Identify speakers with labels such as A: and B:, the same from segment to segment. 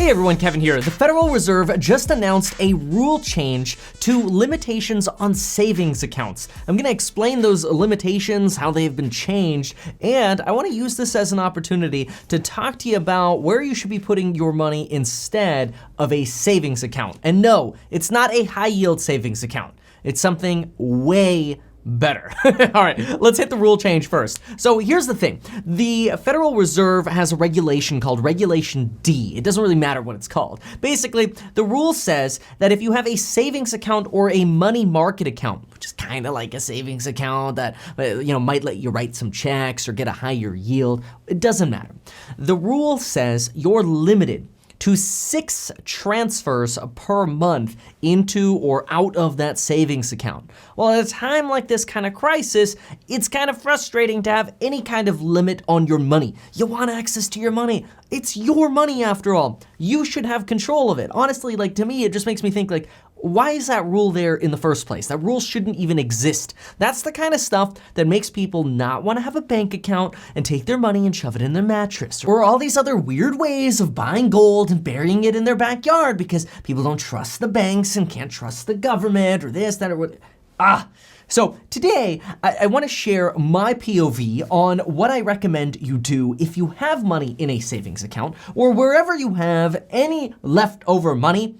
A: Hey everyone, Kevin here. The Federal Reserve just announced a rule change to limitations on savings accounts. I'm gonna explain those limitations, how they've been changed, and I wanna use this as an opportunity to talk to you about where you should be putting your money instead of a savings account. And no, it's not a high yield savings account. It's something way better. All right, let's hit the rule change first. So here's the thing. The Federal Reserve has a regulation called Regulation D. It doesn't really matter what it's called. Basically, the rule says that if you have a savings account or a money market account, which is kind of like a savings account that might let you write some checks or get a higher yield, it doesn't matter. The rule says you're limited to 6 transfers per month into or out of that savings account. Well, at a time like this kind of crisis, it's kind of frustrating to have any kind of limit on your money. You want access to your money. It's your money after all. You should have control of it. Honestly, to me, it just makes me think why is that rule there in the first place? That rule shouldn't even exist. That's the kind of stuff that makes people not want to have a bank account and take their money and shove it in their mattress, or all these other weird ways of buying gold and burying it in their backyard because people don't trust the banks and can't trust the government or this, that, or what. So today, I want to share my POV on what I recommend you do if you have money in a savings account or wherever you have any leftover money.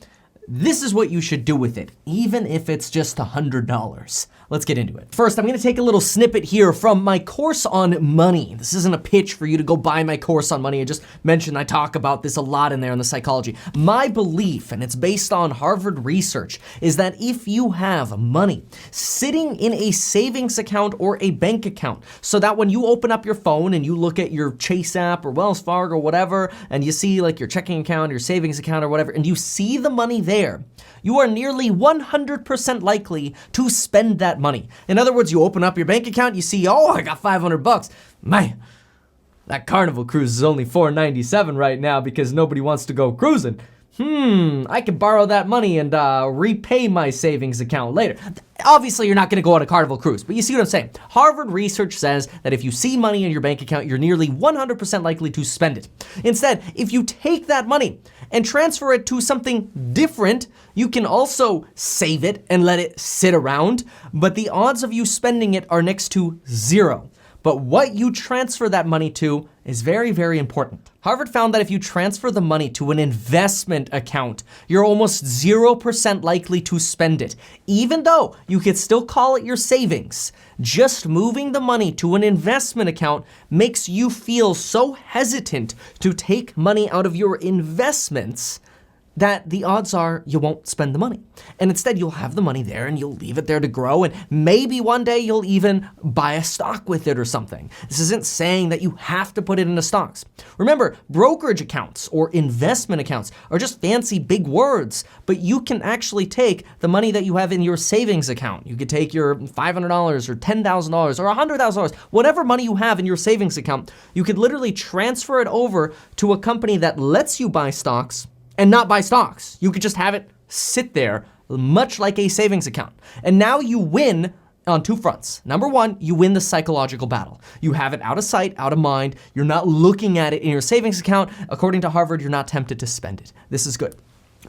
A: This is what you should do with it, even if it's just $100. Let's get into it. First, I'm gonna take a little snippet here from my course on money. This isn't a pitch for you to go buy my course on money. I just mentioned I talk about this a lot in there in the psychology. My belief, and it's based on Harvard research, is that if you have money sitting in a savings account or a bank account, so that when you open up your phone and you look at your Chase app or Wells Fargo or whatever, and you see your checking account, your savings account or whatever, and you see the money there, you are nearly 100% likely to spend that money. In other words, you open up your bank account, you see, oh, I got $500. Man, that Carnival cruise is only $497 right now because nobody wants to go cruising. I could borrow that money and repay my savings account later. Obviously, you're not gonna go on a Carnival cruise, but you see what I'm saying. Harvard research says that if you see money in your bank account, you're nearly 100% likely to spend it. Instead, if you take that money and transfer it to something different, you can also save it and let it sit around, but the odds of you spending it are next to 0. But what you transfer that money to is very, very important. Harvard found that if you transfer the money to an investment account, you're almost 0% likely to spend it. Even though you could still call it your savings, just moving the money to an investment account makes you feel so hesitant to take money out of your investments that the odds are you won't spend the money. And instead you'll have the money there and you'll leave it there to grow, and maybe one day you'll even buy a stock with it or something. This isn't saying that you have to put it into stocks. Remember, brokerage accounts or investment accounts are just fancy big words, but you can actually take the money that you have in your savings account. You could take your $500 or $10,000 or $100,000, whatever money you have in your savings account, you could literally transfer it over to a company that lets you buy stocks and not buy stocks. You could just have it sit there, much like a savings account. And now you win on 2 fronts. Number 1, you win the psychological battle. You have it out of sight, out of mind. You're not looking at it in your savings account. According to Harvard, you're not tempted to spend it. This is good.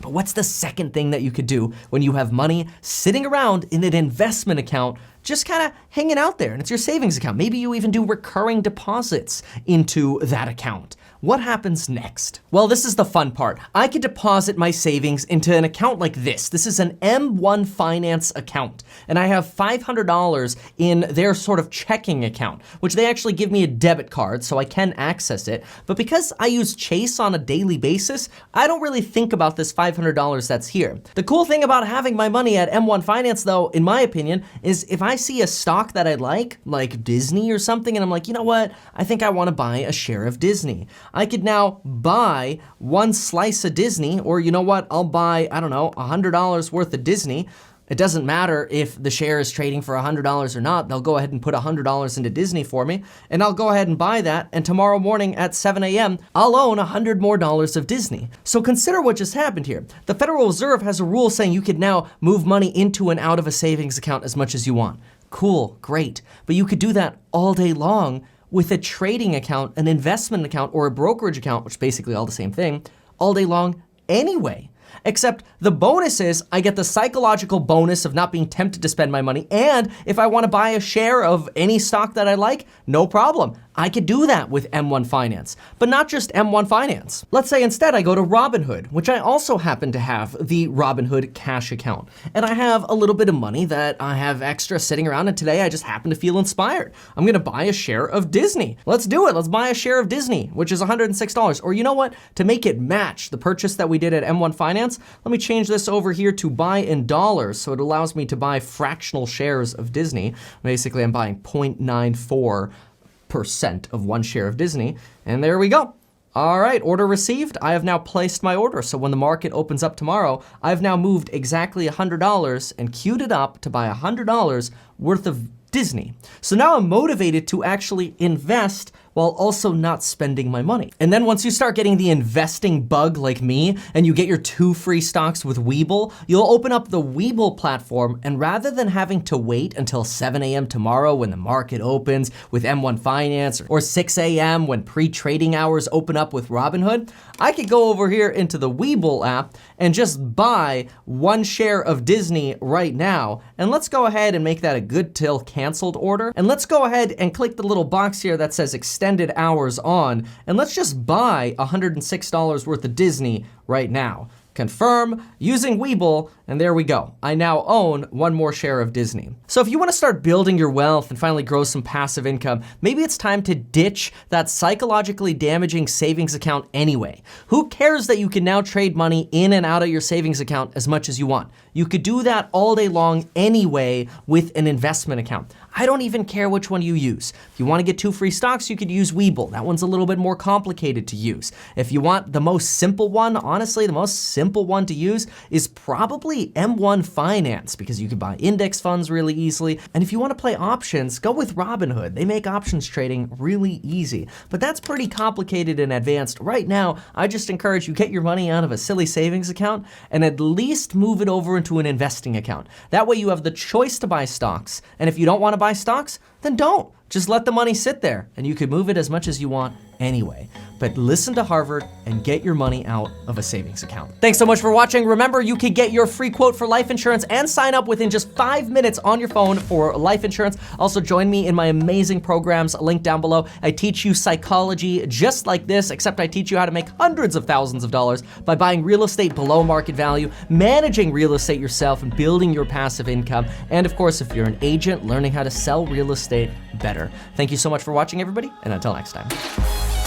A: But what's the second thing that you could do when you have money sitting around in an investment account, just kind of hanging out there, and it's your savings account? Maybe you even do recurring deposits into that account. What happens next? Well, this is the fun part. I could deposit my savings into an account like this. This is an M1 Finance account, and I have $500 in their sort of checking account, which they actually give me a debit card so I can access it. But because I use Chase on a daily basis, I don't really think about this $500 that's here. The cool thing about having my money at M1 Finance, though, in my opinion, is if I see a stock that I like Disney or something, and I'm like, you know what? I think I want to buy a share of Disney. I could now buy one slice of Disney, or you know what? I'll buy, I don't know, $100 worth of Disney. It doesn't matter if the share is trading for $100 or not. They'll go ahead and put $100 into Disney for me, and I'll go ahead and buy that, and tomorrow morning at 7 a.m., I'll own $100 more of Disney. So consider what just happened here. The Federal Reserve has a rule saying you could now move money into and out of a savings account as much as you want. Cool, great. But you could do that all day long with a trading account, an investment account, or a brokerage account, which is basically all the same thing, all day long anyway. Except the bonus is I get the psychological bonus of not being tempted to spend my money, and if I want to buy a share of any stock that I like, no problem. I could do that with M1 Finance, but not just M1 Finance. Let's say instead I go to Robinhood, which I also happen to have the Robinhood cash account. And I have a little bit of money that I have extra sitting around, and today I just happen to feel inspired. I'm gonna buy a share of Disney. Let's do it, let's buy a share of Disney, which is $106. Or you know what, to make it match the purchase that we did at M1 Finance, let me change this over here to buy in dollars, so it allows me to buy fractional shares of Disney. Basically, I'm buying 0.94% of one share of Disney, and there we go. All right, order received. I have now placed my order, so when the market opens up tomorrow, I've now moved exactly $100 and queued it up to buy $100 worth of Disney. So now I'm motivated to actually invest while also not spending my money. And then once you start getting the investing bug like me, and you get your 2 free stocks with Webull, you'll open up the Webull platform, and rather than having to wait until 7 a.m. tomorrow when the market opens with M1 Finance, or 6 a.m. when pre-trading hours open up with Robinhood, I could go over here into the Webull app and just buy 1 share of Disney right now. And let's go ahead and make that a good till canceled order. And let's go ahead and click the little box here that says extended hours on, and let's just buy $106 worth of Disney right now. Confirm using Webull, and there we go. I now own 1 more share of Disney. So if you want to start building your wealth and finally grow some passive income, maybe it's time to ditch that psychologically damaging savings account anyway. Who cares that you can now trade money in and out of your savings account as much as you want? You could do that all day long anyway with an investment account. I don't even care which one you use. If you want to get 2 free stocks, you could use Webull. That one's a little bit more complicated to use. If you want the most simple one, honestly, the most simple one to use is probably M1 Finance, because you can buy index funds really easily. And if you want to play options, go with Robinhood. They make options trading really easy. But that's pretty complicated and advanced. Right now, I just encourage you get your money out of a silly savings account and at least move it over into an investing account. That way you have the choice to buy stocks. And if you don't want to buy stocks, then don't. Just let the money sit there, and you can move it as much as you want anyway. But listen to Harvard and get your money out of a savings account. Thanks so much for watching. Remember, you can get your free quote for life insurance and sign up within just 5 minutes on your phone for life insurance. Also, join me in my amazing programs, link down below. I teach you psychology just like this, except I teach you how to make hundreds of thousands of dollars by buying real estate below market value, managing real estate yourself, and building your passive income. And of course, if you're an agent, learning how to sell real estate better. Thank you so much for watching, everybody, and until next time.